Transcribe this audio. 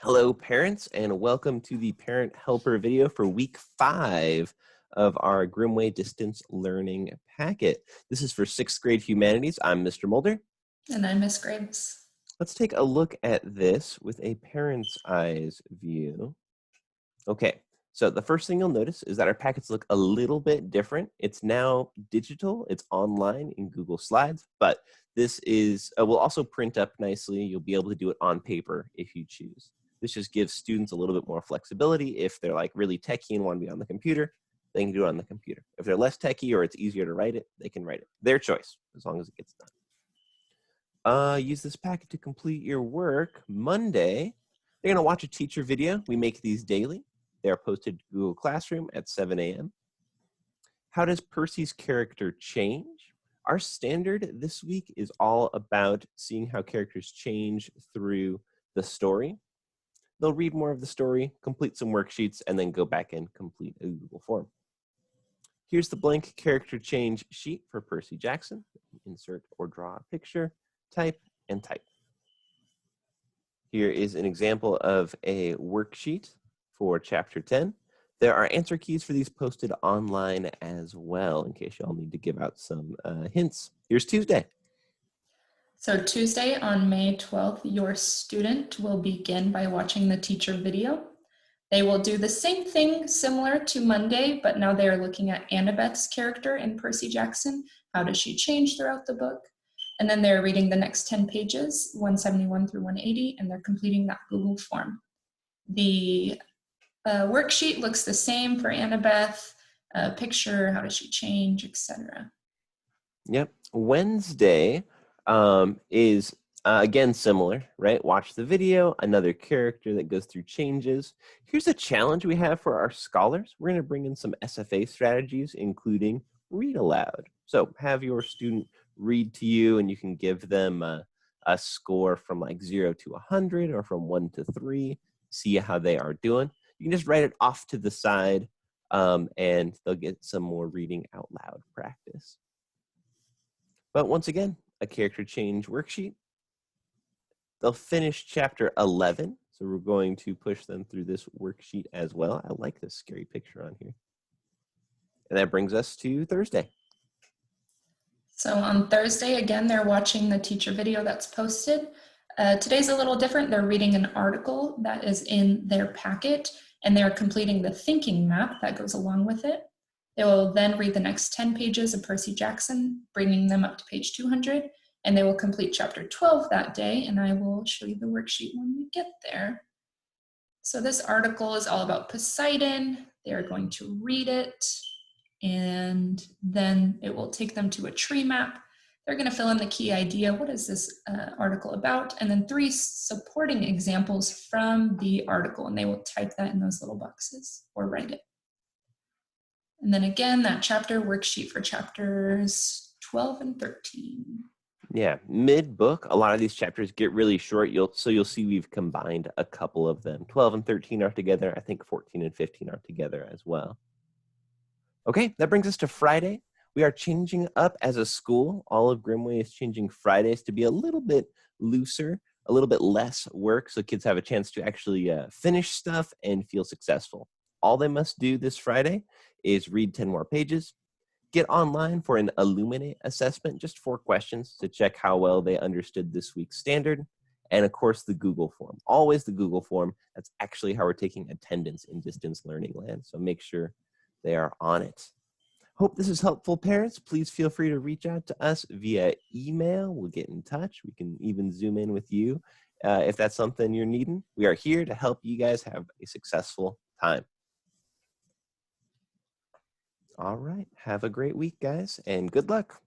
Hello, parents, and welcome to the Parent Helper video for week 5 of our Grimway Distance Learning packet. This is for 6th grade humanities. I'm Mr. Mulder. And I'm Miss Graves. Let's take a look at this with a parent's eyes view. Okay, so the first thing you'll notice is that our packets look a little bit different. It's now digital, it's online in Google Slides, but this is, will also print up nicely. You'll be able to do it on paper if you choose. This just gives students a little bit more flexibility. If they're like really techie and want to be on the computer, they can do it on the computer. If they're less techie or it's easier to write it, they can write it. Their choice, as long as it gets done. Use this packet to complete your work. Monday, they're gonna watch a teacher video. We make these daily. They are posted to Google Classroom at 7 a.m. How does Percy's character change? Our standard this week is all about seeing how characters change through the story. They'll read more of the story, complete some worksheets, and then go back and complete a Google form. Here's the blank character change sheet for Percy Jackson. Insert or draw a picture, type, and type. Here is an example of a worksheet for chapter 10. There are answer keys for these posted online as well, in case y'all need to give out some hints. Here's Tuesday. So Tuesday on May 12th, your student will begin by watching the teacher video. They will do the same thing similar to Monday, but now they are looking at Annabeth's character in Percy Jackson. How does she change throughout the book? And then they're reading the next 10 pages, 171 through 180, and they're completing that Google form. The worksheet looks the same for Annabeth, picture, how does she change, etc. Yep. Wednesday is again similar, right? Watch the video, another character that goes through changes. Here's a challenge we have for our scholars. We're going to bring in some SFA strategies, including read aloud. So have your student read to you, and you can give them a score from like 0 to 100 or from 1 to 3, see how they are doing. You can just write it off to the side, and they'll get some more reading out loud practice. But once again, a character change worksheet. They'll finish chapter 11, so we're going to push them through this worksheet as well. I like this scary picture on here. And that brings us to Thursday. So on Thursday, again, they're watching the teacher video that's posted. Today's a little different. They're reading an article that is in their packet, and they're completing the thinking map that goes along with it. They will then read the next 10 pages of Percy Jackson, bringing them up to page 200, and they will complete chapter 12 that day, and I will show you the worksheet when we get there. So this article is all about Poseidon. They are going to read it, and then it will take them to a tree map. They're going to fill in the key idea. What is this article about? And then 3 supporting examples from the article, and they will type that in those little boxes or write it. And then again, that chapter worksheet for chapters 12 and 13. Yeah, mid-book, a lot of these chapters get really short. You'll see we've combined a couple of them. 12 and 13 are together. I think 14 and 15 are together as well. Okay, that brings us to Friday. We are changing up as a school. All of Grimway is changing Fridays to be a little bit looser, a little bit less work, so kids have a chance to actually finish stuff and feel successful. All they must do this Friday is read 10 more pages, get online for an Illuminate assessment, just 4 questions to check how well they understood this week's standard, and of course the Google form. Always the Google form. That's actually how we're taking attendance in distance learning land, so make sure they are on it. Hope this is helpful, parents. Please feel free to reach out to us via email. We'll get in touch. We can even Zoom in with you if that's something you're needing. We are here to help you guys have a successful time. All right. Have a great week, guys, and good luck.